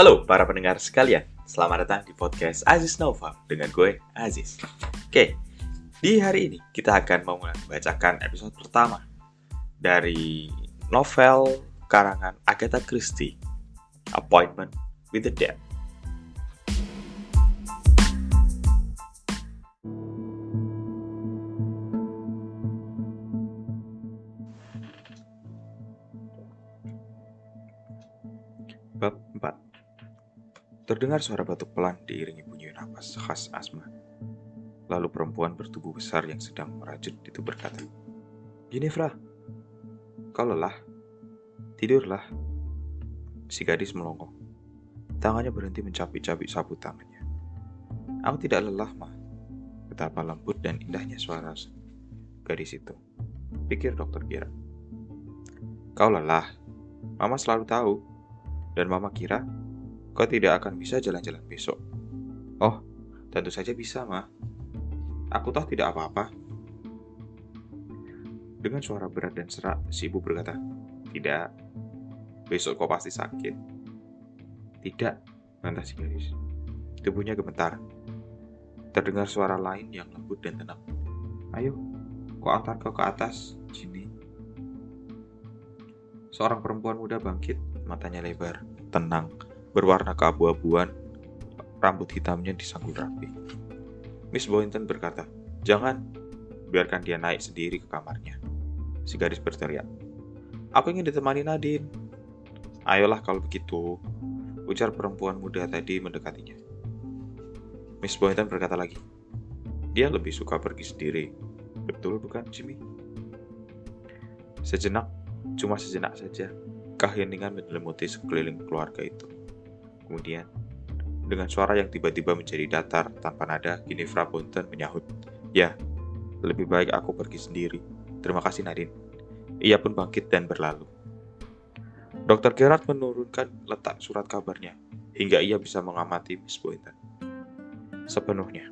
Halo para pendengar sekalian, selamat datang di podcast Aziz Nova dengan gue, Aziz. Oke, di hari ini kita akan membacakan episode pertama dari novel karangan Agatha Christie, Appointment with the Dead. Bab 4. Terdengar suara batuk pelan diiringi bunyi napas khas Asma. Lalu perempuan bertubuh besar yang sedang merajut itu berkata, "Ginevra, kau lelah? Tidurlah." Si gadis melongo. Tangannya berhenti mencapik-capik sapu tangannya. "Aku tidak lelah, Ma." Betapa lembut dan indahnya suara gadis itu, pikir Dokter Kira. "Kau lelah? Mama selalu tahu. Dan Mama kira kau tidak akan bisa jalan-jalan besok." "Oh, tentu saja bisa, Ma. Aku toh tidak apa-apa." Dengan suara berat dan serak, si ibu berkata, "Tidak, besok kau pasti sakit." "Tidak," bantah si gadis. Tubuhnya gemetar. Terdengar suara lain yang lembut dan tenang. "Ayo, kau antar kau ke atas, Jimmy." Seorang perempuan muda bangkit, matanya lebar, tenang, berwarna keabu-abuan, rambut hitamnya disanggul rapi. Miss Boynton berkata, "Jangan, biarkan dia naik sendiri ke kamarnya." Si gadis berteriak, "Aku ingin ditemani Nadine." "Ayolah kalau begitu," ujar perempuan muda tadi mendekatinya. Miss Boynton berkata lagi, "Dia lebih suka pergi sendiri. Betul bukan, Jimmy?" Sejenak, cuma sejenak saja, keheningan menyelimuti sekeliling keluarga itu. Kemudian, dengan suara yang tiba-tiba menjadi datar tanpa nada, Ginevra Boynton menyahut, "Ya, lebih baik aku pergi sendiri. Terima kasih, Nadine." Ia pun bangkit dan berlalu. Dr. Gerard menurunkan letak surat kabarnya, hingga ia bisa mengamati Miss Boynton sepenuhnya.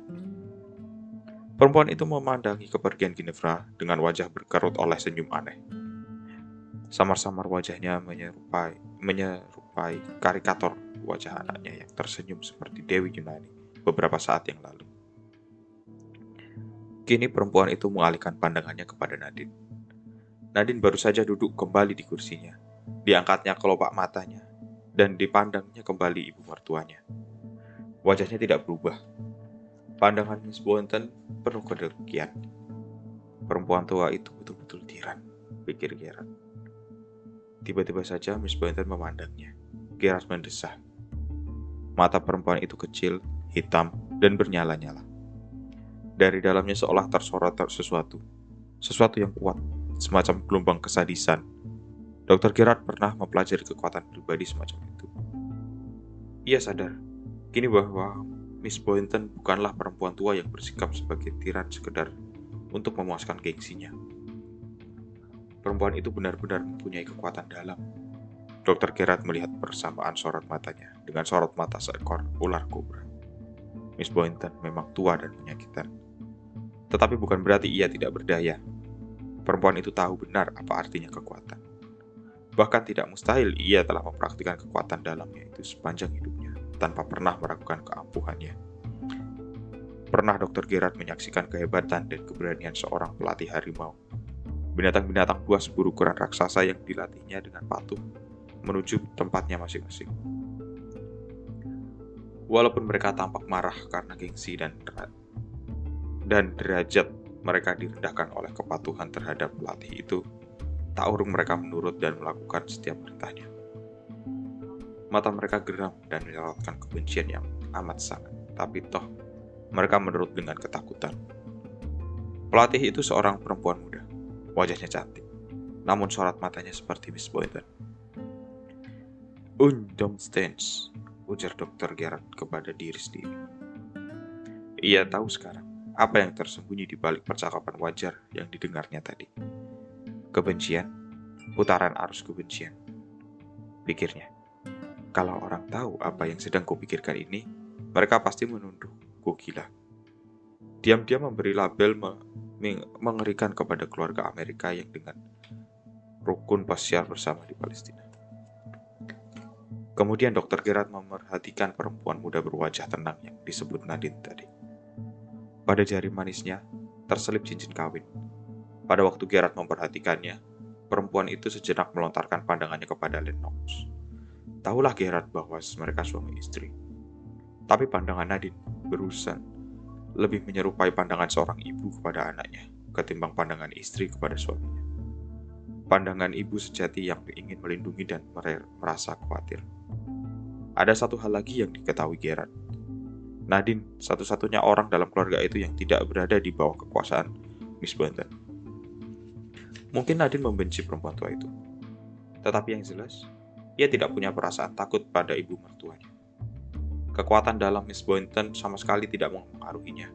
Perempuan itu memandangi kepergian Ginevra dengan wajah berkerut oleh senyum aneh. Samar-samar wajahnya menyerupai karikatur wajah anaknya yang tersenyum seperti Dewi Yunani beberapa saat yang lalu. Kini perempuan itu mengalihkan pandangannya kepada Nadine. Nadine baru saja duduk kembali di kursinya. Diangkatnya kelopak matanya dan dipandangnya kembali ibu mertuanya. Wajahnya tidak berubah. Pandangan Miss Boynton penuh kedengkian. Perempuan tua itu betul-betul tiran, pikir Gerard. Tiba-tiba saja Miss Boynton memandangnya. Gerard mendesah. Mata perempuan itu kecil, hitam, dan bernyala-nyala. Dari dalamnya seolah tersorot sesuatu yang kuat, semacam gelombang kesadisan. Dr. Gerard pernah mempelajari kekuatan pribadi semacam itu. Ia sadar, kini bahwa Miss Boynton bukanlah perempuan tua yang bersikap sebagai tiran sekedar untuk memuaskan gengsinya. Perempuan itu benar-benar mempunyai kekuatan dalam. Dr. Gerard melihat persamaan sorot matanya dengan sorot mata seekor ular kobra. Miss Boynton memang tua dan menyakitkan. Tetapi bukan berarti ia tidak berdaya. Perempuan itu tahu benar apa artinya kekuatan. Bahkan tidak mustahil ia telah mempraktikkan kekuatan dalamnya itu sepanjang hidupnya, tanpa pernah meragukan keampuhannya. Pernah Dr. Gerard menyaksikan kehebatan dan keberanian seorang pelatih harimau. Binatang-binatang buas berukuran raksasa yang dilatihnya dengan patuh menuju tempatnya masing-masing. Walaupun mereka tampak marah karena gengsi dan derajat mereka direndahkan oleh kepatuhan terhadap pelatih itu, tak urung mereka menurut dan melakukan setiap perintahnya. Mata mereka geram dan menyorotkan kebencian yang amat sangat, tapi toh mereka menurut dengan ketakutan. Pelatih itu seorang perempuan muda. Wajahnya cantik, namun sorot matanya seperti Miss Boynton. "Undumstens," ujar Dr. Gerard kepada diri sendiri. Ia tahu sekarang apa yang tersembunyi di balik percakapan wajar yang didengarnya tadi. Kebencian, putaran arus kebencian. Pikirnya, kalau orang tahu apa yang sedang kupikirkan ini, mereka pasti menuduh ku gila. Diam-diam memberi label mengerikan kepada keluarga Amerika yang dengan rukun pesiar bersama di Palestina. Kemudian Dr. Gerard memerhatikan perempuan muda berwajah tenang yang disebut Nadine tadi. Pada jari manisnya terselip cincin kawin. Pada waktu Gerard memperhatikannya, perempuan itu sejenak melontarkan pandangannya kepada Lennox. Tahulah Gerard bahwa mereka suami istri. Tapi pandangan Nadine berurusan lebih menyerupai pandangan seorang ibu kepada anaknya ketimbang pandangan istri kepada suaminya. Pandangan ibu sejati yang ingin melindungi dan merasa khawatir. Ada satu hal lagi yang diketahui Gerard. Nadine satu-satunya orang dalam keluarga itu yang tidak berada di bawah kekuasaan Miss Boynton. Mungkin Nadine membenci perempuan tua itu. Tetapi yang jelas, ia tidak punya perasaan takut pada ibu mertuanya. Kekuatan dalam Miss Boynton sama sekali tidak mempengaruhinya.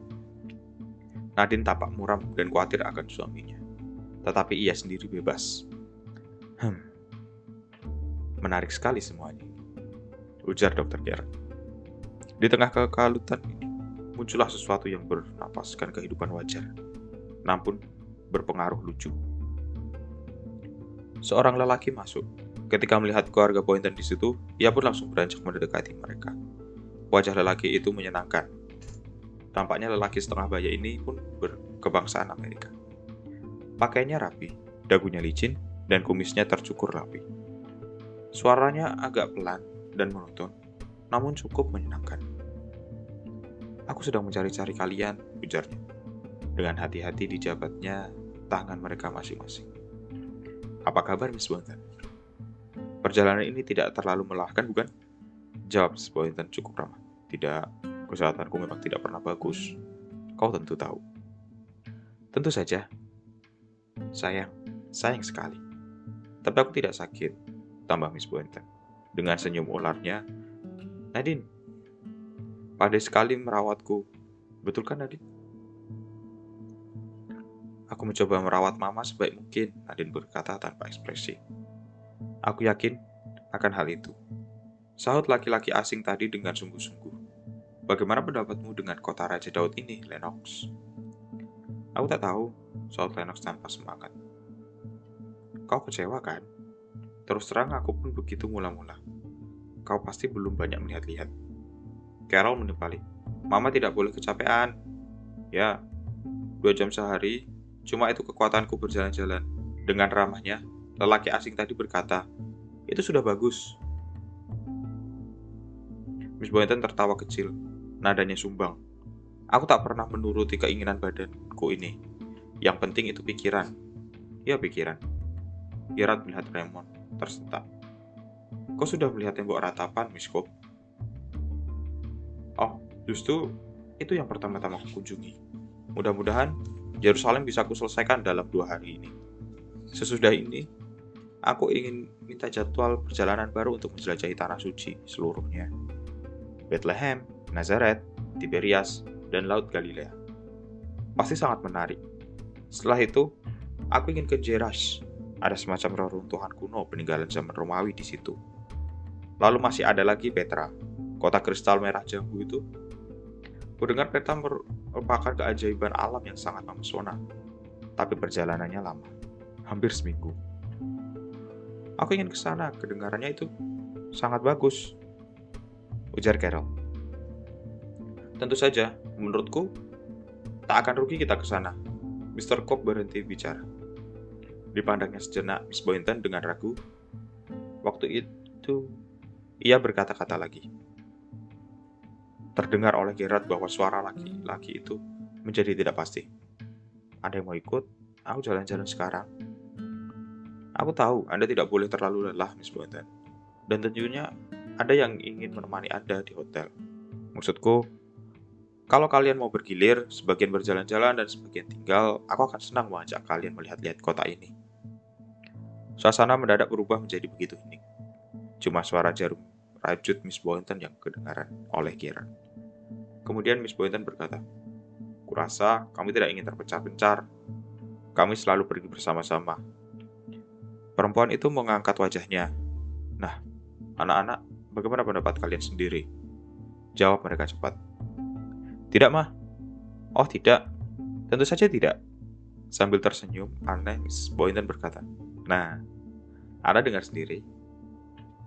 Nadine tampak muram dan khawatir akan suaminya. Tetapi ia sendiri bebas. Menarik sekali semuanya, ujar Dr. Gerard. Di tengah kekalutan ini, muncullah sesuatu yang bernapaskan kehidupan wajar, namun berpengaruh lucu. Seorang lelaki masuk. Ketika melihat keluarga Boynton di situ, ia pun langsung beranjak mendekati mereka. Wajah lelaki itu menyenangkan. Tampaknya lelaki setengah baya ini pun berkebangsaan Amerika. Pakaiannya rapi, dagunya licin, dan kumisnya tercukur rapi. Suaranya agak pelan dan monoton, namun cukup menyenangkan. Aku sedang mencari-cari kalian, ujarnya. Dengan hati-hati dijabatnya tangan mereka masing-masing. Apa kabar, Miss Boynton? Perjalanan ini tidak terlalu melelahkan, bukan? Jawab Miss Boynton cukup ramah. Tidak, kesehatanku memang tidak pernah bagus. Kau tentu tahu. Tentu saja. Sayang sekali. Tapi aku tidak sakit, tambah Miss Boynton. Dengan senyum ularnya, Nadine, pandai sekali merawatku. Betul kan, Nadine? Aku mencoba merawat Mama sebaik mungkin, Nadine berkata tanpa ekspresi. Aku yakin akan hal itu. Sahut laki-laki asing tadi dengan sungguh-sungguh. Bagaimana pendapatmu dengan kota Raja Daud ini, Lennox? Aku tak tahu, sahut Lennox tanpa semangat. Kau kecewa kan? Terus terang aku pun begitu mula-mula. Kau pasti belum banyak melihat-lihat. Carol menimpali. Mama tidak boleh kecapean. Ya, 2 jam sehari, cuma itu kekuatanku berjalan-jalan. Dengan ramahnya, lelaki asing tadi berkata, itu sudah bagus. Miss Boynton tertawa kecil, nadanya sumbang. Aku tak pernah menuruti keinginan badanku ini. Yang penting itu pikiran. Ya, pikiran. Gerard melihat Raymond, tersentak. Kau sudah melihat tembok ratapan, Miss Cobb? Oh, justru itu yang pertama-tama aku kunjungi. Mudah-mudahan Yerusalem bisa kuselesaikan dalam 2 hari ini. Sesudah ini, aku ingin minta jadwal perjalanan baru untuk menjelajahi tanah suci seluruhnya. Bethlehem, Nazaret, Tiberias, dan Laut Galilea. Pasti sangat menarik. Setelah itu, aku ingin ke Jerash. Ada semacam reruntuhan kuno peninggalan zaman Romawi di situ. Lalu masih ada lagi Petra, kota kristal merah jambu itu. Kudengar Petra merupakan keajaiban alam yang sangat memesona. Tapi perjalanannya lama, hampir seminggu. Aku ingin ke sana, kedengarannya itu sangat bagus, ujar Carol. Tentu saja, menurutku, tak akan rugi kita ke sana. Mr. Cobb berhenti bicara. Dipandangnya sejenak Miss Boynton dengan ragu. Waktu itu, ia berkata-kata lagi. Terdengar oleh Gerard bahwa suara laki-laki itu menjadi tidak pasti. Ada yang mau ikut? Aku jalan-jalan sekarang. Aku tahu Anda tidak boleh terlalu lelah, Miss Boynton. Dan tentunya ada yang ingin menemani Anda di hotel. Maksudku, kalau kalian mau bergilir, sebagian berjalan-jalan dan sebagian tinggal, aku akan senang mengajak kalian melihat-lihat kota ini. Suasana mendadak berubah menjadi begitu hening. Cuma suara jarum rajut Miss Boynton yang kedengaran oleh Gerard. Kemudian Miss Boynton berkata, Kurasa kami tidak ingin terpencar-pencar. Kami selalu pergi bersama-sama. Perempuan itu mengangkat wajahnya. Nah, anak-anak, bagaimana pendapat kalian sendiri? Jawab mereka cepat. Tidak, Mah. Oh, tidak. Tentu saja tidak. Sambil tersenyum, aneh Miss Boynton berkata, Nah, Anda dengar sendiri.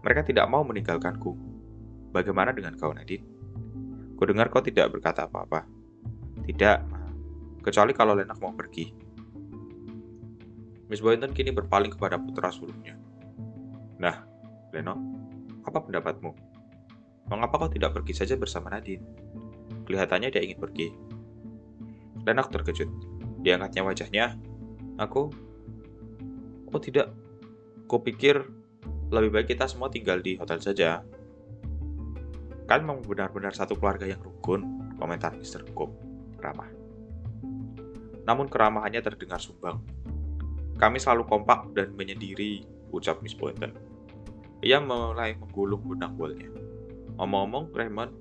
Mereka tidak mau meninggalkanku. Bagaimana dengan kau, Nadine? Kudengar kau tidak berkata apa-apa. Tidak, kecuali kalau Lennox mau pergi. Miss Boynton kini berpaling kepada putra sulungnya. Nah, Lennox, apa pendapatmu? Mengapa kau tidak pergi saja bersama Nadine? Kelihatannya dia ingin pergi. Lennox terkejut. Diangkatnya wajahnya. Oh tidak. Kupikir lebih baik kita semua tinggal di hotel saja. Kan memang benar-benar satu keluarga yang rukun, komentar Mr. Cobb ramah. Namun keramahannya terdengar sumbang. Kami selalu kompak dan menyendiri, ucap Miss Boynton. Ia mulai menggulung benang bolnya. Omong-omong, Raymond,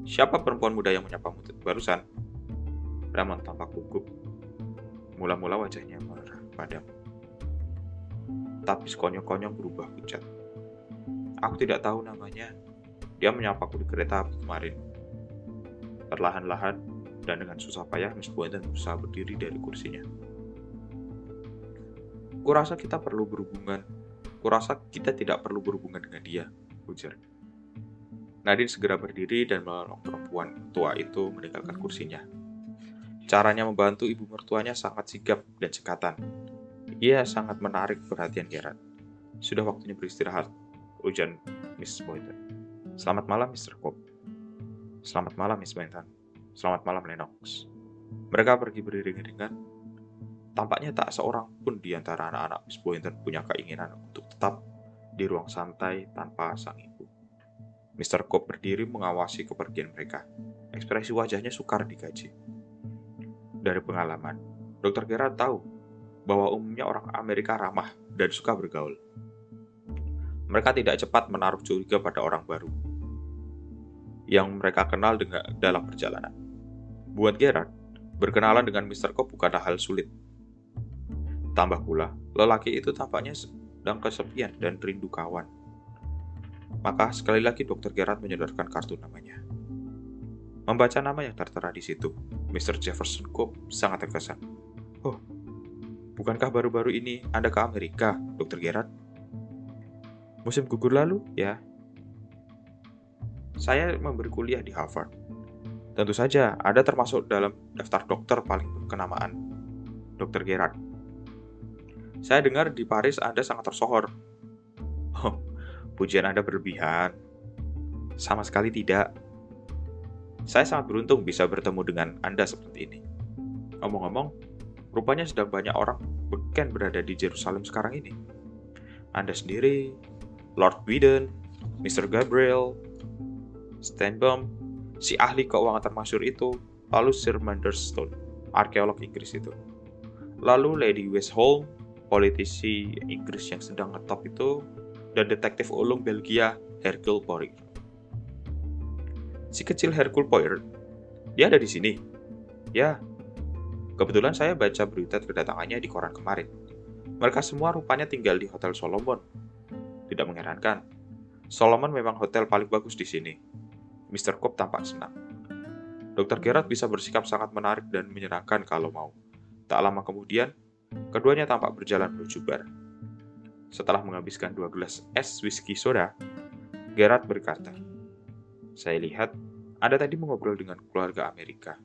siapa perempuan muda yang menyapamu barusan? Raymond tampak gugup. Mula-mula wajahnya padam. Tapi sekonyong-konyong berubah pucat. Aku tidak tahu namanya. Dia menyapaku di kereta api kemarin. Perlahan-lahan dan dengan susah payah Miss Boynton berusaha berdiri dari kursinya. Kurasa kita tidak perlu berhubungan dengan dia, ujar. Nadine segera berdiri dan menolong perempuan tua itu meninggalkan kursinya. Caranya membantu ibu mertuanya sangat sigap dan cekatan. Ia sangat menarik perhatian Gerard. Sudah waktunya beristirahat, ujar Miss Boynton. Selamat malam, Mr. Cobb. Selamat malam, Miss Boynton. Selamat malam, Lennox. Mereka pergi beriring-iringan. Tampaknya tak seorang pun di antara anak-anak Miss Boynton punya keinginan untuk tetap di ruang santai tanpa sang ibu. Mr. Cobb berdiri mengawasi kepergian mereka. Ekspresi wajahnya sukar digaji. Dari pengalaman, Dr. Gerard tahu bahwa umumnya orang Amerika ramah dan suka bergaul. Mereka tidak cepat menaruh curiga pada orang baru yang mereka kenal dalam perjalanan. Buat Gerard, berkenalan dengan Mr. Cobb bukanlah hal sulit. Tambah pula, lelaki itu tampaknya sedang kesepian dan rindu kawan. Maka sekali lagi Dr. Gerard menyodorkan kartu namanya. Membaca nama yang tertera di situ, Mr. Jefferson Cobb sangat terkesan. Oh, bukankah baru-baru ini Anda ke Amerika, Dr. Gerard? Musim gugur lalu, ya. Saya memberi kuliah di Harvard. Tentu saja, Anda termasuk dalam daftar dokter paling berkenamaan, Dr. Gerard. Saya dengar di Paris Anda sangat tersohor. Oh, pujian Anda berlebihan. Sama sekali tidak. Saya sangat beruntung bisa bertemu dengan Anda seperti ini. Ngomong-ngomong, rupanya sedang banyak orang beken berada di Yerusalem sekarang ini. Anda sendiri, Lord Whedon, Mr. Gabriel, Stenbaum, si ahli keuangan termasyhur itu, lalu Sir Manderstone, arkeolog Inggris itu. Lalu Lady Westholm, politisi Inggris yang sedang ngetop itu, dan detektif ulung Belgia, Hercule Poirot. Si kecil Hercule Poirot, dia ada di sini. Ya, kebetulan saya baca berita kedatangannya di koran kemarin. Mereka semua rupanya tinggal di Hotel Solomon. Tidak mengherankan, Solomon memang hotel paling bagus di sini. Mr. Cobb tampak senang. Dr. Gerard bisa bersikap sangat menarik dan menyenangkan kalau mau. Tak lama kemudian, keduanya tampak berjalan menuju bar. Setelah menghabiskan 2 gelas es whisky soda, Gerard berkata, "Saya lihat Anda tadi mengobrol dengan keluarga Amerika.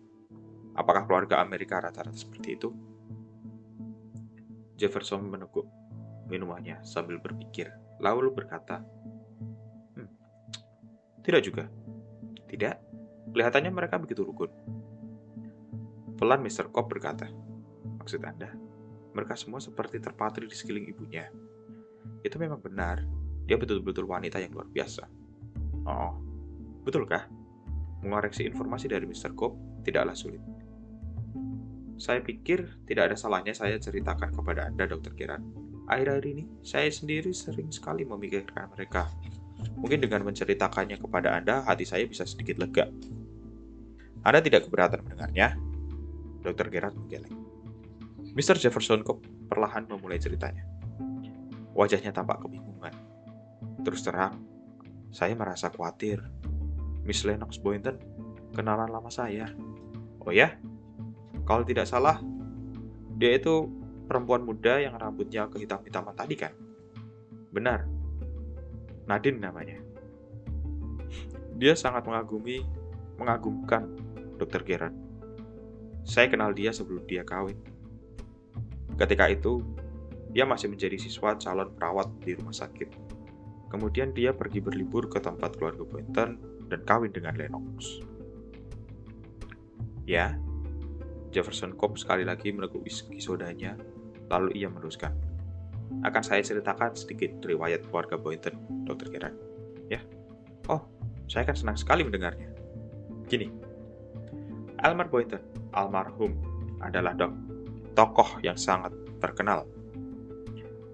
Apakah keluarga Amerika rata-rata seperti itu?" Jefferson meneguk minumannya sambil berpikir, lalu berkata, "Tidak juga. Tidak, kelihatannya mereka begitu rukun." Pelan Mr. Cobb berkata, "Maksud Anda, mereka semua seperti terpatri di sekeliling ibunya." Itu memang benar, dia betul-betul wanita yang luar biasa. Oh, betulkah? Mengoreksi informasi dari Mr. Cobb tidaklah sulit. Saya pikir tidak ada salahnya saya ceritakan kepada Anda, Dr. Gerard. Akhir-akhir ini, saya sendiri sering sekali memikirkan mereka. Mungkin dengan menceritakannya kepada Anda, hati saya bisa sedikit lega. Anda tidak keberatan mendengarnya? Dr. Gerard menggeleng. Mr. Jefferson Cobb perlahan memulai ceritanya. Wajahnya tampak kebingungan. Terus terang, saya merasa khawatir. Miss Lennox Boynton, kenalan lama saya. Oh ya? Kalau tidak salah, dia itu perempuan muda yang rambutnya kehitam-hitaman tadi kan? Benar. Nadine namanya. Dia sangat mengagumkan Dr. Gerard. Saya kenal dia sebelum dia kawin. Ketika itu, dia masih menjadi siswa calon perawat di rumah sakit. Kemudian dia pergi berlibur ke tempat keluarga Boynton dan kawin dengan Lennox. Ya, Jefferson Cobb sekali lagi meneguk whisky sodanya, lalu ia meneruskan. Akan saya ceritakan sedikit riwayat keluarga Boynton, Dr. Gerard. Ya, oh, saya akan senang sekali mendengarnya. Gini, Elmer Boynton, almarhum, adalah tokoh yang sangat terkenal.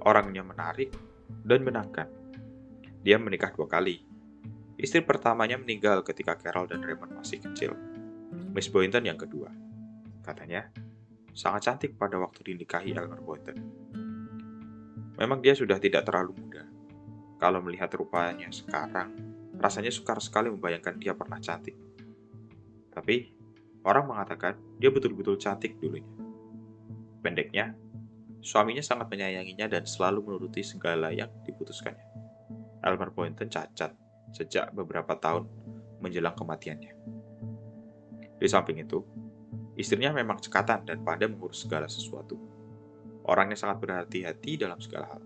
Orangnya menarik dan menyenangkan. Dia menikah 2 kali. Istri pertamanya meninggal ketika Carol dan Raymond masih kecil. Miss Boynton yang kedua. Katanya, sangat cantik pada waktu dinikahi Elmer Boynton. Memang dia sudah tidak terlalu muda. Kalau melihat rupanya sekarang, rasanya sukar sekali membayangkan dia pernah cantik. Tapi, orang mengatakan dia betul-betul cantik dulunya. Pendeknya, suaminya sangat menyayanginya dan selalu menuruti segala yang diputuskannya. Elmer Boynton cacat sejak beberapa tahun menjelang kematiannya. Di samping itu, istrinya memang cekatan dan pandai mengurus segala sesuatu. Orangnya sangat berhati-hati dalam segala hal.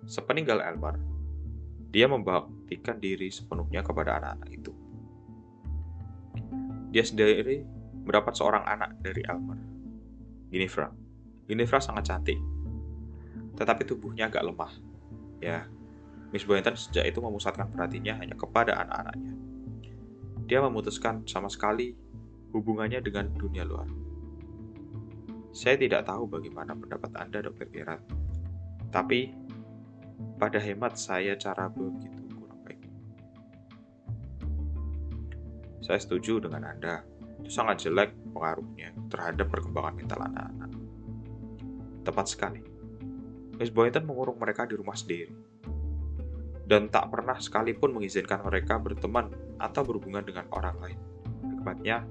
Sepeninggal Elmer, dia membaktikan diri sepenuhnya kepada anak-anak itu. Dia sendiri mendapat seorang anak dari Elmer, Guinevere. Guinevere sangat cantik, tetapi tubuhnya agak lemah. Ya, Miss Boynton sejak itu memusatkan perhatiannya hanya kepada anak-anaknya. Dia memutuskan sama sekali hubungannya dengan dunia luar. Saya tidak tahu bagaimana pendapat Anda, Dr. Gerard. Tapi, pada hemat saya cara begitu kurang baik. Saya setuju dengan Anda. Itu sangat jelek pengaruhnya terhadap perkembangan mental anak-anak. Tepat sekali. Miss Boynton mengurung mereka di rumah sendiri. Dan tak pernah sekalipun mengizinkan mereka berteman atau berhubungan dengan orang lain. Akibatnya,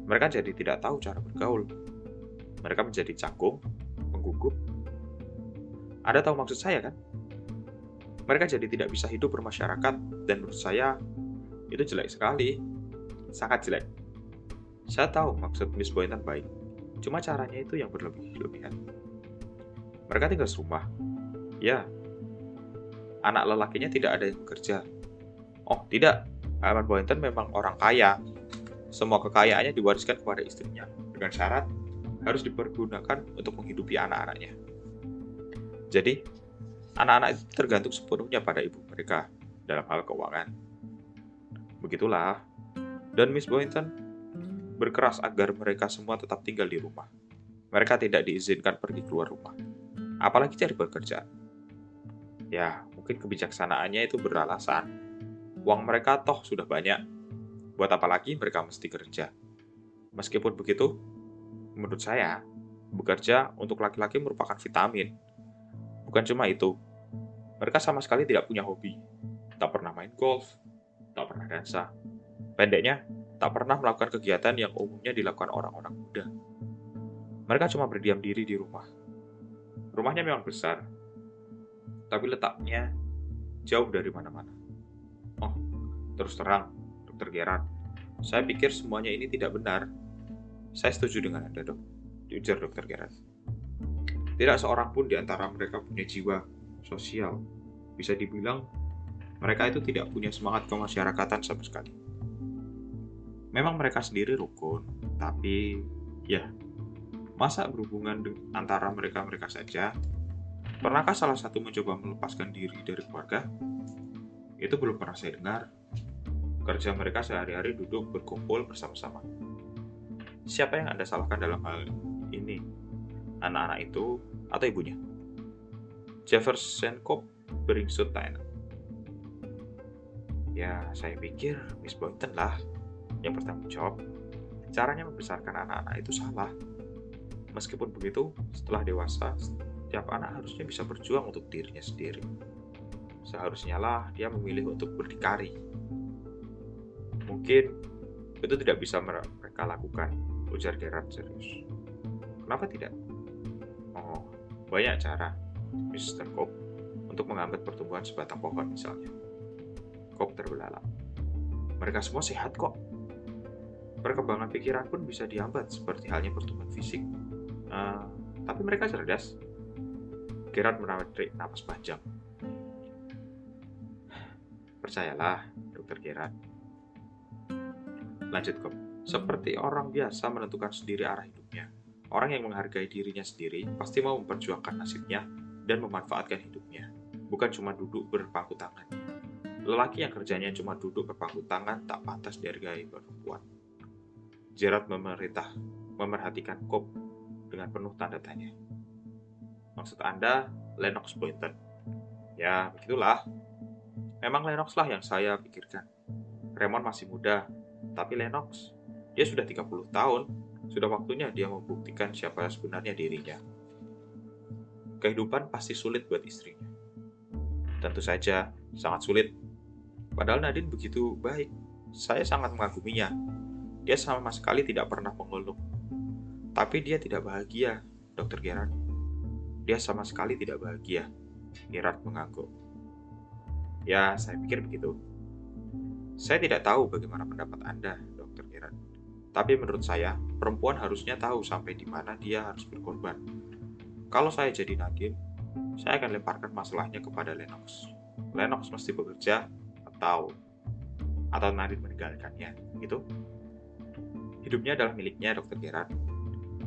mereka jadi tidak tahu cara bergaul. Mereka menjadi canggung, menggugup. Anda tahu maksud saya, kan? Mereka jadi tidak bisa hidup bermasyarakat, dan menurut saya, itu jelek sekali. Sangat jelek. Saya tahu maksud Miss Boynton baik, cuma caranya itu yang berlebihan. Mereka tinggal serumah. Ya, anak lelakinya tidak ada yang bekerja. Oh, tidak. Elmer Boynton memang orang kaya. Semua kekayaannya diwariskan kepada istrinya, dengan syarat harus dipergunakan untuk menghidupi anak-anaknya. Jadi, anak-anak itu tergantung sepenuhnya pada ibu mereka dalam hal keuangan. Begitulah. Dan Miss Boynton berkeras agar mereka semua tetap tinggal di rumah. Mereka tidak diizinkan pergi keluar rumah, apalagi cari pekerjaan. Ya, mungkin kebijaksanaannya itu beralasan. Uang mereka toh sudah banyak. Buat apa lagi mereka mesti kerja? Meskipun begitu, menurut saya, bekerja untuk laki-laki merupakan vitamin. Bukan cuma itu, mereka sama sekali tidak punya hobi. Tak pernah main golf, tak pernah dansa. Pendeknya, tak pernah melakukan kegiatan yang umumnya dilakukan orang-orang muda. Mereka cuma berdiam diri di rumah. Rumahnya memang besar, tapi letaknya jauh dari mana-mana. Oh, terus terang, Dr. Gerard, saya pikir semuanya ini tidak benar. Saya setuju dengan Anda, Dok. Ujar Dr. Gerard. Tidak seorang pun di antara mereka punya jiwa sosial. Bisa dibilang, mereka itu tidak punya semangat kemasyarakatan sama sekali. Memang mereka sendiri rukun, tapi ya, masa berhubungan antara mereka-mereka saja? Pernahkah salah satu mencoba melepaskan diri dari keluarga? Itu belum pernah saya dengar. Kerja mereka sehari-hari duduk berkumpul bersama-sama. Siapa yang Anda salahkan dalam hal ini? Anak-anak itu atau ibunya? Jefferson Cobb beringsut tak enak. Ya, saya pikir Miss Boynton lah yang bertanggung jawab. Caranya membesarkan anak-anak itu salah. Meskipun begitu, setelah dewasa, setiap anak harusnya bisa berjuang untuk dirinya sendiri. Seharusnya lah dia memilih untuk berdikari. Mungkin itu tidak bisa mereka lakukan, ujar Gerard serius. Kenapa tidak? Oh, banyak cara, Mr. Cobb, untuk menghambat pertumbuhan sebatang pohon misalnya. Cobb terbelalak. Mereka semua sehat kok. Perkembangan pikiran pun bisa dihambat seperti halnya pertumbuhan fisik. Tapi mereka cerdas. Gerard menarik napas panjang. Percayalah, Dr. Gerard. Lanjut, Cobb. Seperti orang biasa menentukan sendiri arah hidupnya. Orang yang menghargai dirinya sendiri pasti mau memperjuangkan nasibnya dan memanfaatkan hidupnya. Bukan cuma duduk berpangku tangan. Lelaki yang kerjanya cuma duduk berpangku tangan tak pantas dihargai perempuan. Gerard memerhatikan Cobb dengan penuh tanda tanya. Maksud Anda, Lennox Boynton? Ya, begitulah. Memang Lennox lah yang saya pikirkan. Raymond masih muda, tapi Lennox, dia sudah 30 tahun. Sudah waktunya dia membuktikan siapa sebenarnya dirinya. Kehidupan pasti sulit buat istrinya. Tentu saja, sangat sulit. Padahal Nadine begitu baik. Saya sangat mengaguminya. Dia sama sekali tidak pernah mengeluh. Tapi dia tidak bahagia, Dr. Gerard. Dia sama sekali tidak bahagia. Gerard mengangguk. Ya, saya pikir begitu. Saya tidak tahu bagaimana pendapat Anda, Dr. Gerard. Tapi menurut saya, perempuan harusnya tahu sampai di mana dia harus berkorban. Kalau saya jadi Nadine, saya akan lemparkan masalahnya kepada Lennox. Lennox mesti bekerja atau Nadine meninggalkannya, gitu. Hidupnya adalah miliknya, Dr. Gerard.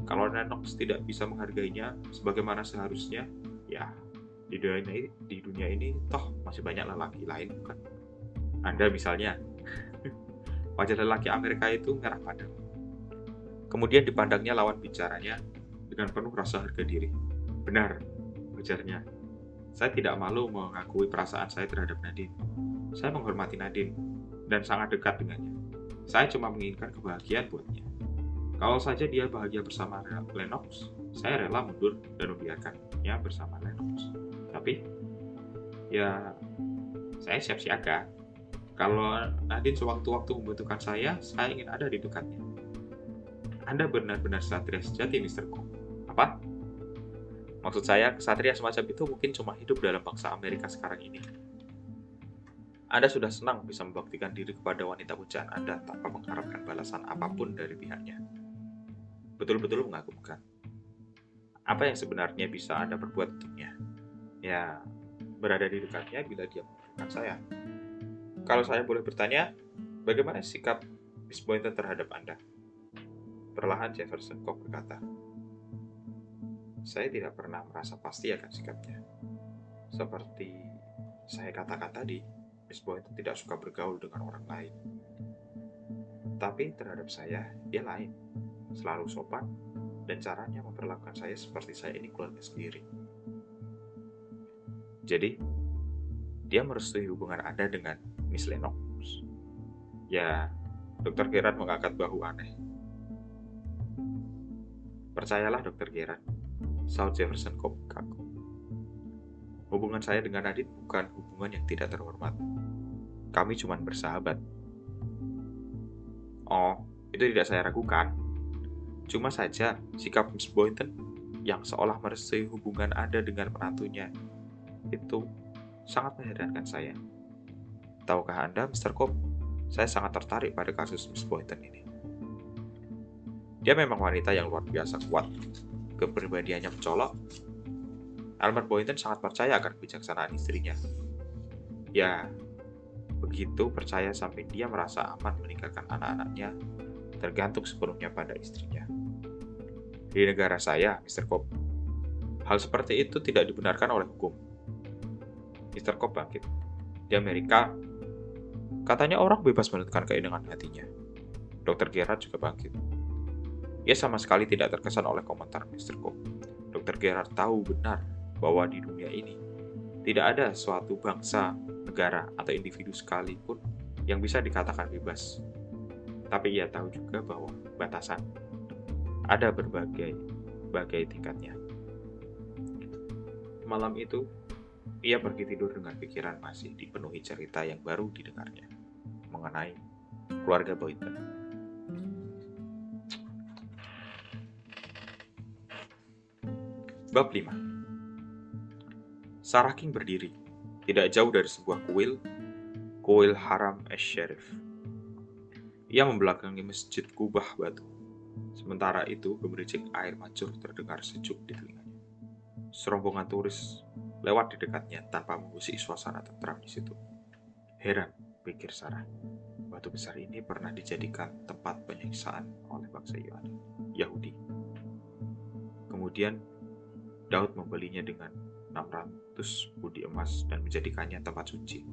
Kalau Lennox tidak bisa menghargainya sebagaimana seharusnya, ya di dunia ini toh masih banyak lelaki lain, bukan? Anda misalnya. Wajah lelaki Amerika itu merah padam. Kemudian dipandangnya lawan bicaranya dengan penuh rasa harga diri. Benar, ujarnya. Saya tidak malu mengakui perasaan saya terhadap Nadine. Saya menghormati Nadine dan sangat dekat dengannya. Saya cuma menginginkan kebahagiaan buatnya. Kalau saja dia bahagia bersama Lennox, saya rela mundur dan membiarkannya bersama Lennox. Tapi, ya, saya siap siaga. Kalau Nadine sewaktu-waktu membutuhkan saya ingin ada di dekatnya. Anda benar-benar satria sejati, Mr. Cobb. Apa? Maksud saya, kesatria semacam itu mungkin cuma hidup dalam bangsa Amerika sekarang ini. Anda sudah senang bisa membuktikan diri kepada wanita pujaan Anda tanpa mengharapkan balasan apapun dari pihaknya. Betul-betul mengagumkan. Apa yang sebenarnya bisa Anda perbuat untuknya? Ya, berada di dekatnya bila dia membutuhkan saya. Kalau saya boleh bertanya, bagaimana sikap Miss Boynton terhadap Anda? Perlahan Jefferson Cobb berkata, saya tidak pernah merasa pasti akan sikapnya. Seperti saya katakan tadi, Miss Boynton tidak suka bergaul dengan orang lain. Tapi terhadap saya, dia lain. Selalu sopan, dan caranya memperlakukan saya seperti saya ini keluarga sendiri. Jadi, dia merestui hubungan Anda dengan Miss Lennox? Ya, Dr. Gerard mengangkat bahu aneh. Percayalah, Dr. Gerard, saut Jefferson Cobb kaku. Hubungan saya dengan Nadine bukan hubungan yang tidak terhormat. Kami cuma bersahabat. Oh, itu tidak saya ragukan. Cuma saja, sikap Miss Boynton yang seolah merestui hubungan Anda dengan menantunya itu sangat mengherankan saya. Tahukah Anda, Mr. Cobb, saya sangat tertarik pada kasus Miss Boynton ini. Dia memang wanita yang luar biasa kuat. Kepribadiannya mencolok. Elmer Boynton sangat percaya akan kebijaksanaan istrinya. Ya, begitu percaya sampai dia merasa aman meninggalkan anak-anaknya tergantung sepenuhnya pada istrinya. Di negara saya, Mr. Cobb, hal seperti itu tidak dibenarkan oleh hukum. Mr. Cobb bangkit. Di Amerika, katanya orang bebas menentukan keinginan hatinya. Dr. Gerard juga bangkit. Ia sama sekali tidak terkesan oleh komentar Mr. Cobb. Dr. Gerard tahu benar bahwa di dunia ini tidak ada suatu bangsa, negara, atau individu sekalipun yang bisa dikatakan bebas. Tapi ia tahu juga bahwa batasan ada berbagai tingkatnya. Malam itu, ia pergi tidur dengan pikiran masih dipenuhi cerita yang baru didengarnya mengenai keluarga Boynton. Bab 5. Sarah King berdiri, tidak jauh dari sebuah kuil, Kuil Haram Asy-Syarif. Ia membelakangi masjid kubah batu. Sementara itu, gemericik air mancur terdengar sejuk di telinganya. Serombongan turis lewat di dekatnya tanpa mengusik suasana tentram di situ. Heran, pikir Sarah, batu besar ini pernah dijadikan tempat penyiksaan oleh bangsa Yahudi. Kemudian, Daud membelinya dengan 600 budi emas dan menjadikannya tempat suci.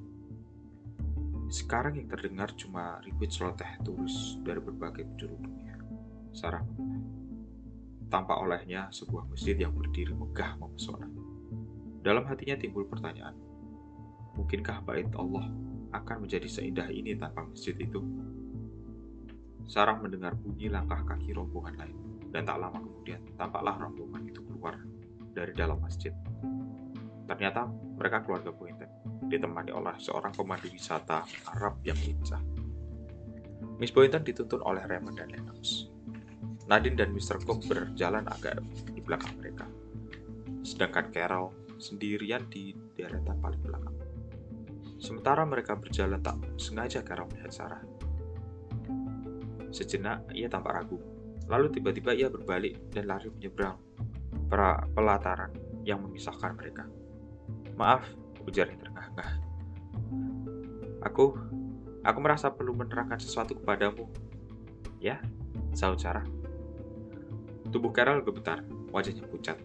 Sekarang yang terdengar cuma ribuan celoteh turis dari berbagai penjuru dunia. Sarah mengenal. Tampak olehnya sebuah masjid yang berdiri megah mempesona. Dalam hatinya timbul pertanyaan, mungkinkah bait Allah akan menjadi seindah ini tanpa masjid itu? Sarah mendengar bunyi langkah kaki rombongan lain, dan tak lama kemudian tampaklah rombongan itu keluar dari dalam masjid. Ternyata mereka keluarga Boynton, ditemani oleh seorang pemandu wisata Arab yang lincah. Miss Boynton dituntun oleh Raymond dan Lennox. Nadine dan Mr. Cook berjalan agak di belakang mereka, sedangkan Carol sendirian di deretan paling belakang. Sementara mereka berjalan, tak sengaja Carol melihat Sarah. Sejenak ia tampak ragu, lalu tiba-tiba ia berbalik dan lari menyeberang pelataran yang memisahkan mereka. "Maaf," ujarnya terengah-engah. Aku merasa perlu menerangkan sesuatu kepadamu." "Ya," sahut Sarah. Tubuh Carol gemetar, wajahnya pucat.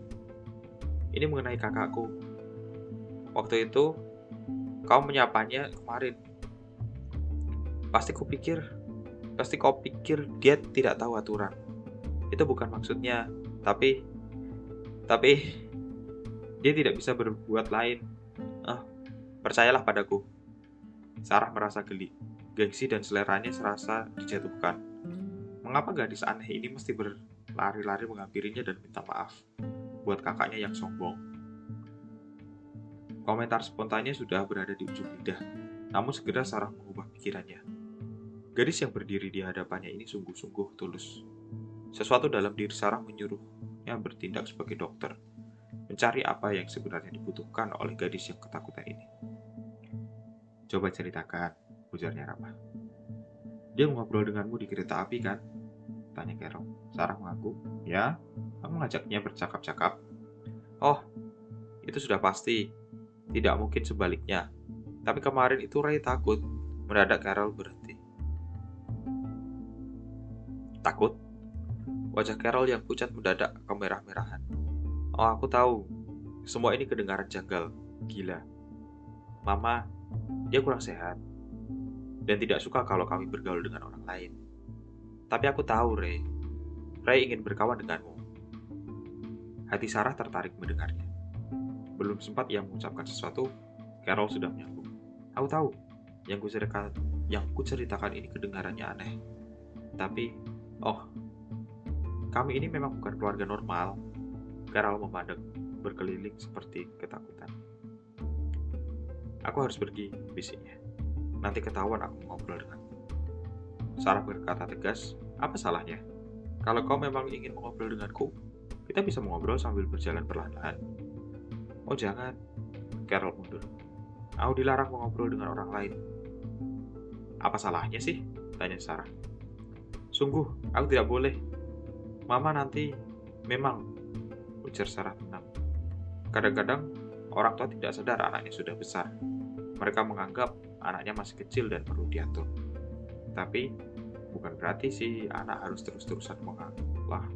"Ini mengenai kakakku. Waktu itu, kau menyapanya kemarin. Pasti kau pikir dia tidak tahu aturan. Itu bukan maksudnya, tapi dia tidak bisa berbuat lain. Percayalah padaku." Sarah merasa geli. Gengsi dan seleranya serasa dijatuhkan. Mengapa gadis aneh ini mesti berlari-lari menghampirinya dan minta maaf buat kakaknya yang sombong? Komentar spontannya sudah berada di ujung lidah, namun segera Sarah mengubah pikirannya. Gadis yang berdiri di hadapannya ini sungguh-sungguh tulus. Sesuatu dalam diri Sarah menyuruhnya bertindak sebagai dokter, mencari apa yang sebenarnya dibutuhkan oleh gadis yang ketakutan ini. "Coba ceritakan," ujarnya ramah. "Dia mengobrol denganmu di kereta api, kan?" tanya Carol. Sarah mengaku, "Ya, aku mengajaknya bercakap-cakap." "Oh, itu sudah pasti. Tidak mungkin sebaliknya. Tapi kemarin itu Ray takut." Mendadak Carol berhenti. "Takut?" Wajah Carol yang pucat mendadak kemerah-merahan. "Oh, aku tahu. Semua ini kedengaran janggal. Gila. Mama, dia kurang sehat dan tidak suka kalau kami bergaul dengan orang lain. Tapi aku tahu, Ray. Ray ingin berkawan denganmu." Hati Sarah tertarik mendengarnya. Belum sempat ia mengucapkan sesuatu, Carol sudah menyambung. "Aku tahu, yang kuceritakan ini kedengarannya aneh. Tapi, kami ini memang bukan keluarga normal." Carol memandang berkeliling seperti ketakutan. "Aku harus pergi," bisiknya. "Nanti ketahuan aku ngobrol denganmu." Sarah berkata tegas, "Apa salahnya? Kalau kau memang ingin mengobrol denganku, kita bisa mengobrol sambil berjalan perlahan-lahan." "Oh, jangan." Carol mundur. "Aku dilarang mengobrol dengan orang lain." "Apa salahnya sih?" tanya Sarah. "Sungguh, aku tidak boleh. Mama nanti..." "Memang," ujar Sarah tenang. "Kadang-kadang orang tua tidak sadar anaknya sudah besar. Mereka menganggap anaknya masih kecil dan perlu diatur. Tapi, bukan berarti si anak harus terus-terusan mengalah.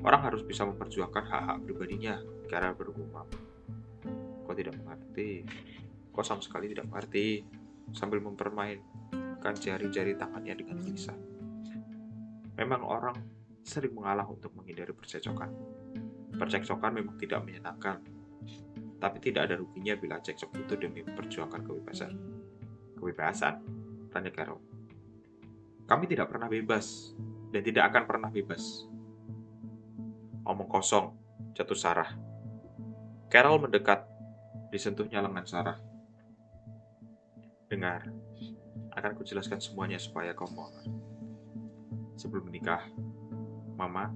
Orang harus bisa memperjuangkan hak-hak pribadinya." Carol bergumam. "Kau tidak mengerti. Kau sama sekali tidak mengerti." Sambil mempermainkan jari-jari tangannya dengan gelisah. "Memang orang sering mengalah untuk menghindari percekcokan. Percekcokan memang tidak menyenangkan. Tapi tidak ada ruginya bila cekcok itu demi memperjuangkan kebebasan." "Kebebasan?" tanya Carol. "Kami tidak pernah bebas, dan tidak akan pernah bebas." "Omong kosong," jatuh Sarah. Carol mendekat, disentuhnya lengan Sarah. "Dengar, akan kujelaskan semuanya supaya kau mengerti. Sebelum menikah, Mama,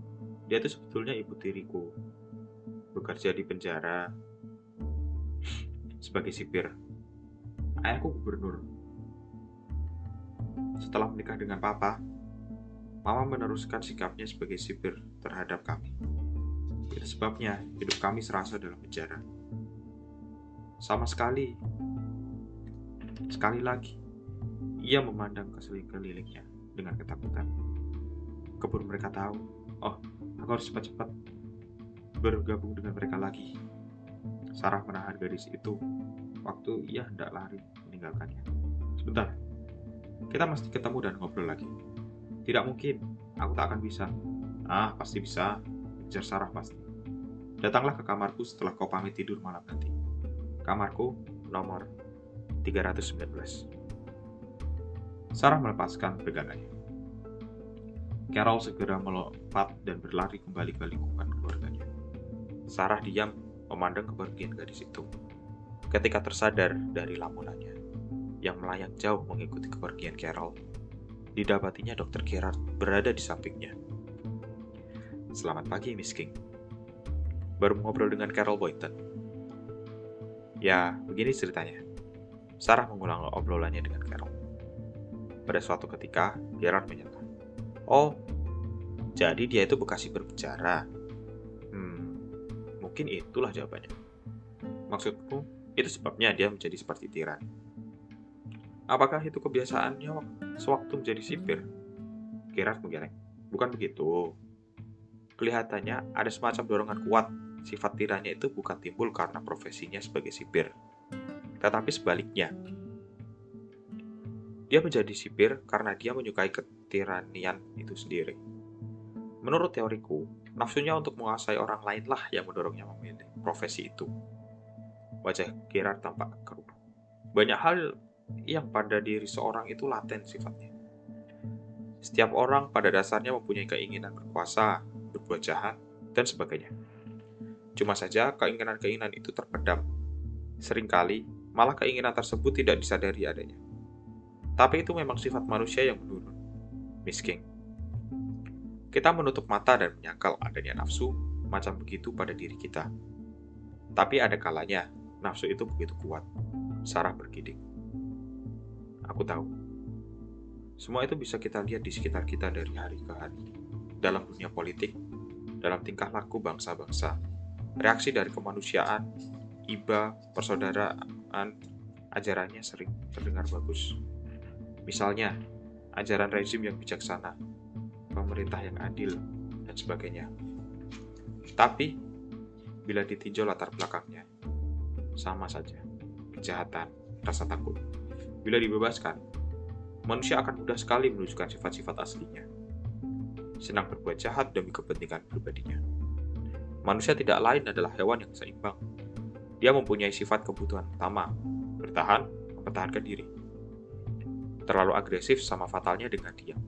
dia itu sebetulnya ibu tiriku. Bekerja di penjara sebagai sipir. Ayahku gubernur. Setelah menikah dengan papa, mama meneruskan sikapnya sebagai sipir terhadap kami. Itu sebabnya hidup kami serasa dalam penjara. Sama sekali lagi, ia memandang ke sekelilingnya dengan ketakutan. Keburu mereka tahu, oh, aku harus cepat-cepat bergabung dengan mereka lagi. Sarah menahan gadis itu waktu ia hendak lari meninggalkannya. Sebentar, kita mesti ketemu dan ngobrol lagi. Tidak mungkin, aku tak akan bisa. Ah, pasti bisa, ujar Sarah pasti. Datanglah ke kamarku setelah kau pamit tidur malam nanti. Kamarku nomor 319. Sarah melepaskan pegangannya. Carol segera melompat dan berlari kembali ke lingkungan keluarganya. Sarah diam memandang kepergian gadis itu. Ketika tersadar dari lamunannya yang melayang jauh mengikuti kepergian Carol, didapatinya Dr. Gerard berada di sampingnya. Selamat pagi, Miss King. Baru ngobrol dengan Carol Boynton. Ya, begini ceritanya. Sarah mengulang obrolannya dengan Carol. Pada suatu ketika, Gerard menyela. Oh, jadi dia itu bekasi berbicara. Mungkin itulah jawabannya. Maksudku, itu sebabnya dia menjadi seperti tiran. Apakah itu kebiasaannya sewaktu menjadi sipir? Gerard menggeleng. Bukan begitu. Kelihatannya ada semacam dorongan kuat. Sifat tirannya itu bukan timbul karena profesinya sebagai sipir, tetapi sebaliknya. Dia menjadi sipir karena dia menyukai ketiranian itu sendiri. Menurut teoriku, nafsunya untuk menguasai orang lainlah yang mendorongnya memilih profesi itu. Wajah Gerard tampak keruh. Banyak hal yang pada diri seorang itu laten sifatnya. Setiap orang pada dasarnya mempunyai keinginan berkuasa, berbuat jahat, dan sebagainya. Cuma saja keinginan-keinginan itu terpendam. Seringkali, malah keinginan tersebut tidak disadari adanya. Tapi itu memang sifat manusia yang menurun, Miss King. Kita menutup mata dan menyangkal adanya nafsu macam begitu pada diri kita. Tapi ada kalanya, nafsu itu begitu kuat. Sarah bergidik. Aku tahu. Semua itu bisa kita lihat di sekitar kita dari hari ke hari. Dalam dunia politik, dalam tingkah laku bangsa-bangsa, reaksi dari kemanusiaan, iba, persaudaraan, ajarannya sering terdengar bagus. Misalnya, ajaran rezim yang bijaksana, pemerintah yang adil, dan sebagainya. Tapi, bila ditinjau latar belakangnya, sama saja, kejahatan, rasa takut. Bila dibebaskan, manusia akan mudah sekali menunjukkan sifat-sifat aslinya. Senang berbuat jahat demi kepentingan pribadinya. Manusia tidak lain adalah hewan yang seimbang. Dia mempunyai sifat kebutuhan utama, bertahan, mempertahankan diri. Terlalu agresif sama fatalnya dengan diam.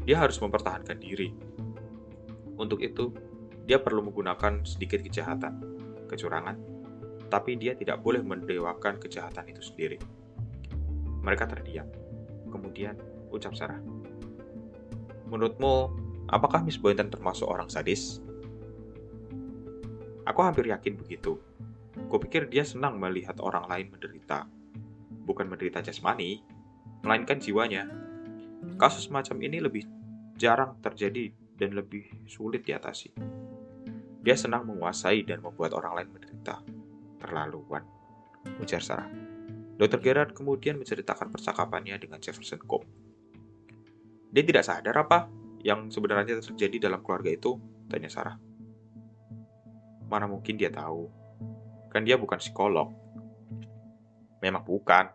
Dia harus mempertahankan diri. Untuk itu, dia perlu menggunakan sedikit kejahatan, kecurangan, tapi dia tidak boleh mendewakan kejahatan itu sendiri. Mereka terdiam. Kemudian, ucap Sarah. Menurutmu, apakah Miss Boynton termasuk orang sadis? Aku hampir yakin begitu. Kupikir dia senang melihat orang lain menderita. Bukan menderita jasmani, melainkan jiwanya. Kasus semacam ini lebih jarang terjadi dan lebih sulit diatasi. Dia senang menguasai dan membuat orang lain menderita. Terlaluan, ujar Sarah. Dr. Gerard kemudian menceritakan percakapannya dengan Jefferson Cobb. Dia tidak sadar apa yang sebenarnya terjadi dalam keluarga itu? Tanya Sarah. Mana mungkin dia tahu? Kan dia bukan psikolog. Memang bukan.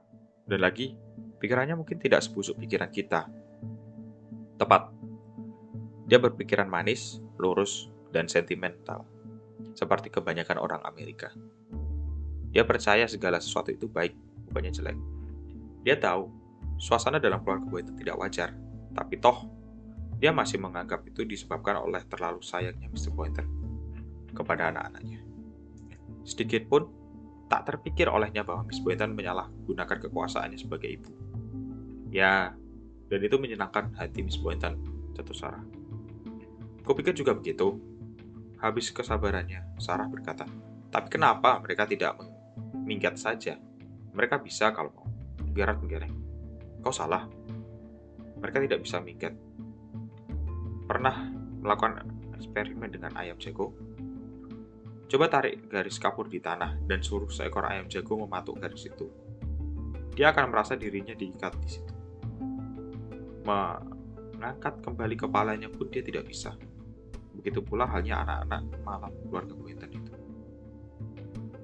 Dan lagi, pikirannya mungkin tidak sebusuk pikiran kita. Tepat. Dia berpikiran manis, lurus, dan sentimental. Seperti kebanyakan orang Amerika. Dia percaya segala sesuatu itu baik, bukannya jelek. Dia tahu, suasana dalam keluarga itu tidak wajar. Tapi toh, dia masih menganggap itu disebabkan oleh terlalu sayangnya Mr. Boynton kepada anak-anaknya. Sedikit pun tak terpikir olehnya bahwa Miss Boynton menyalahgunakan kekuasaannya sebagai ibu. Ya, dan itu menyenangkan hati Miss Boynton, jatuh Sarah. Kupikir juga begitu. Habis kesabarannya, Sarah berkata, tapi kenapa mereka tidak minggat saja? Mereka bisa kalau mau. Gerard menggeleng. Kau salah. Mereka tidak bisa minggat. Pernah melakukan eksperimen dengan ayam jago? Coba tarik garis kapur di tanah dan suruh seekor ayam jago mematuk garis itu. Dia akan merasa dirinya diikat di situ. Mengangkat kembali kepalanya pun dia tidak bisa. Begitu pula halnya anak-anak malam keluarga Boynton itu.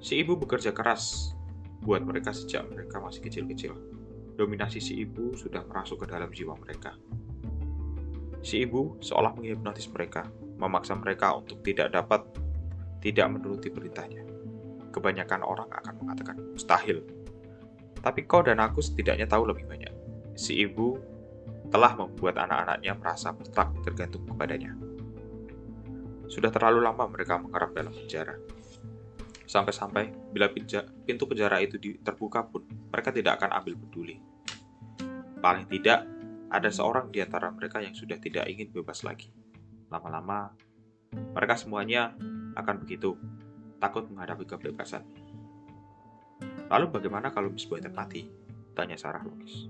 Si ibu bekerja keras buat mereka sejak mereka masih kecil-kecil. Dominasi si ibu sudah merasuk ke dalam jiwa mereka. Si ibu seolah menghipnotis mereka, memaksa mereka untuk tidak menuruti perintahnya. Kebanyakan orang akan mengatakan mustahil. Tapi kau dan aku setidaknya tahu lebih banyak. Si ibu telah membuat anak-anaknya merasa mutlak tergantung kepadanya. Sudah terlalu lama mereka mengerap dalam penjara. Sampai-sampai bila pintu penjara itu terbuka pun, mereka tidak akan ambil peduli. Paling tidak, ada seorang di antara mereka yang sudah tidak ingin bebas lagi. Lama-lama, mereka semuanya akan begitu, takut menghadapi kebebasan. Lalu bagaimana kalau Miss Boynton mati? Tanya Sarah logis.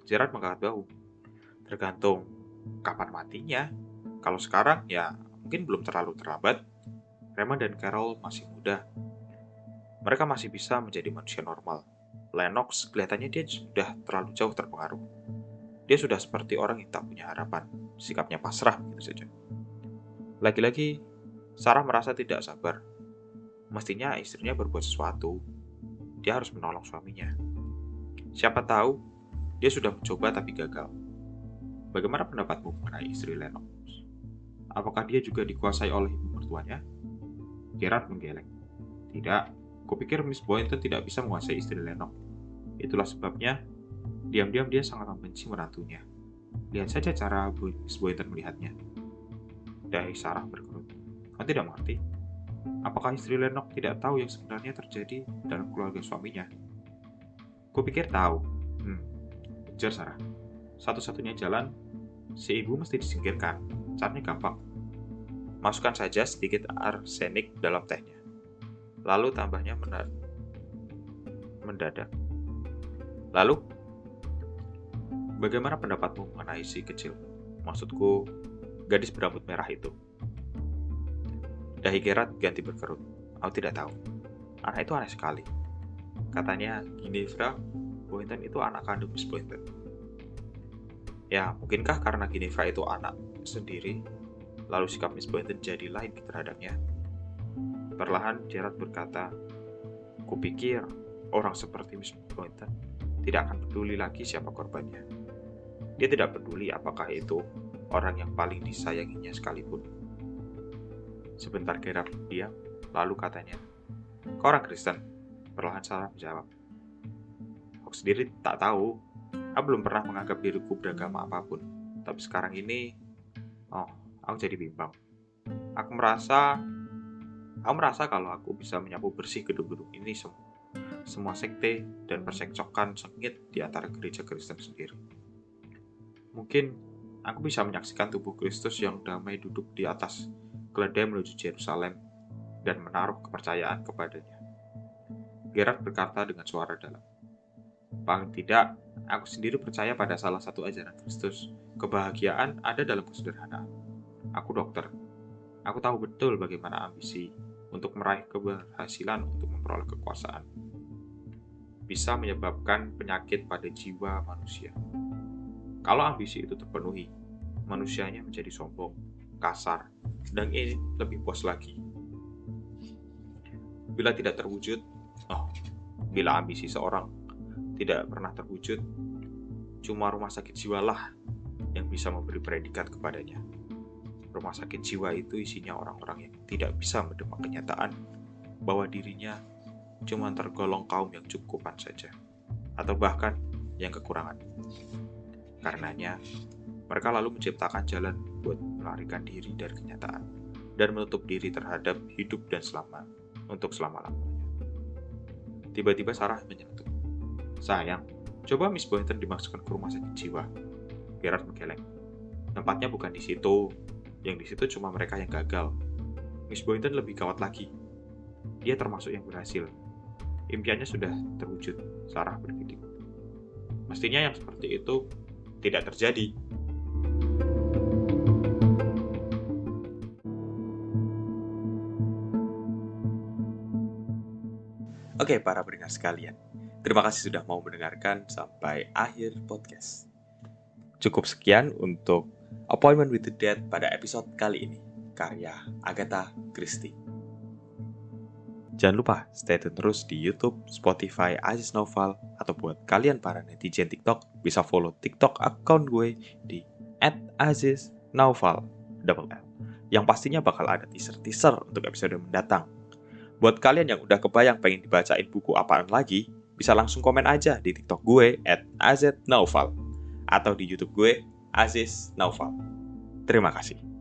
Gerard mengangkat bahu. Tergantung kapan matinya. Kalau sekarang, ya mungkin belum terlalu terlambat. Raymond dan Carol masih muda. Mereka masih bisa menjadi manusia normal. Lennox kelihatannya dia sudah terlalu jauh terpengaruh. Dia sudah seperti orang yang tak punya harapan. Sikapnya pasrah begitu saja. Lagi-lagi, Sarah merasa tidak sabar. Mestinya istrinya berbuat sesuatu. Dia harus menolong suaminya. Siapa tahu, dia sudah mencoba tapi gagal. Bagaimana pendapatmu mengenai istri Lennox? Apakah dia juga dikuasai oleh ibu mertuanya? Gerard menggeleng. Tidak, kupikir Miss Boynton tidak bisa menguasai istri Lennox. Itulah sebabnya, diam-diam dia sangat membenci menantunya. Lihat saja cara Miss Boynton melihatnya. Dahi Sarah berkerut. Kau tidak mengerti? Apakah istri Lennox tidak tahu yang sebenarnya terjadi dalam keluarga suaminya? Kupikir tahu. Ujar Sarah. Satu-satunya jalan, si ibu mesti disingkirkan. Caranya gampang. Masukkan saja sedikit arsenik dalam tehnya. Lalu tambahnya mendadak. Lalu, bagaimana pendapatmu mengenai si kecil? Maksudku, gadis berambut merah itu. Dahi Gerard ganti berkerut. Aku tidak tahu. Anak itu aneh sekali. Katanya, Ginevra Boynton itu anak kandung Miss Boynton. Ya, mungkinkah karena Ginevra itu anak sendiri, lalu sikap Miss Boynton jadi lain terhadapnya? Perlahan Gerard berkata, kupikir orang seperti Miss Boynton tidak akan peduli lagi siapa korbannya. Dia tidak peduli apakah itu orang yang paling disayanginya sekalipun. Sebentar Gerard diam, lalu katanya, kau orang Kristen? Perlahan Sarah menjawab. Aku sendiri tak tahu. Aku belum pernah menganggap diriku beragama apapun. Tapi sekarang ini, aku jadi bimbang. Aku merasa kalau aku bisa menyapu bersih gedung-gedung ini semua sekte dan persekcokan sengit di antara gereja Kristen sendiri. Mungkin aku bisa menyaksikan tubuh Kristus yang damai duduk di atas keledai menuju Yerusalem dan menaruh kepercayaan kepadanya. Gerard berkata dengan suara dalam. Paling tidak, aku sendiri percaya pada salah satu ajaran Kristus. Kebahagiaan ada dalam kesederhanaan. Aku dokter. Aku tahu betul bagaimana ambisi untuk meraih keberhasilan untuk memperoleh kekuasaan bisa menyebabkan penyakit pada jiwa manusia. Kalau ambisi itu terpenuhi, manusianya menjadi sombong, kasar, dan ini lebih puas lagi. Bila tidak terwujud, bila ambisi seorang tidak pernah terwujud, cuma rumah sakit jiwalah yang bisa memberi predikat kepadanya. Rumah sakit jiwa itu isinya orang-orang yang tidak bisa menerima kenyataan bahwa dirinya cuma tergolong kaum yang cukupan saja, atau bahkan yang kekurangan. Karenanya, mereka lalu menciptakan jalan buat melarikan diri dari kenyataan dan menutup diri terhadap hidup dan untuk selama-lamanya. Tiba-tiba Sarah menyentuh. Sayang, coba Miss Boynton dimasukkan ke rumah sakit jiwa. Gerard menggeleng. Tempatnya bukan di situ. Yang di situ cuma mereka yang gagal. Miss Boynton lebih gawat lagi. Dia termasuk yang berhasil. Impiannya sudah terwujud. Sarah berkedip. Mestinya yang seperti itu tidak terjadi. Oke, para pendengar sekalian, terima kasih sudah mau mendengarkan sampai akhir podcast. Cukup sekian untuk Appointment with the Dead pada episode kali ini, karya Agatha Christie. Jangan lupa stay tune terus di YouTube, Spotify, Aziz Naufal, atau buat kalian para netizen TikTok, bisa follow TikTok account gue di @AzizNaufal, double L, yang pastinya bakal ada teaser-teaser untuk episode mendatang. Buat kalian yang udah kebayang pengen dibacain buku apaan lagi, bisa langsung komen aja di TikTok gue @AzizNaufal atau di YouTube gue Aziz Naufal. Terima kasih.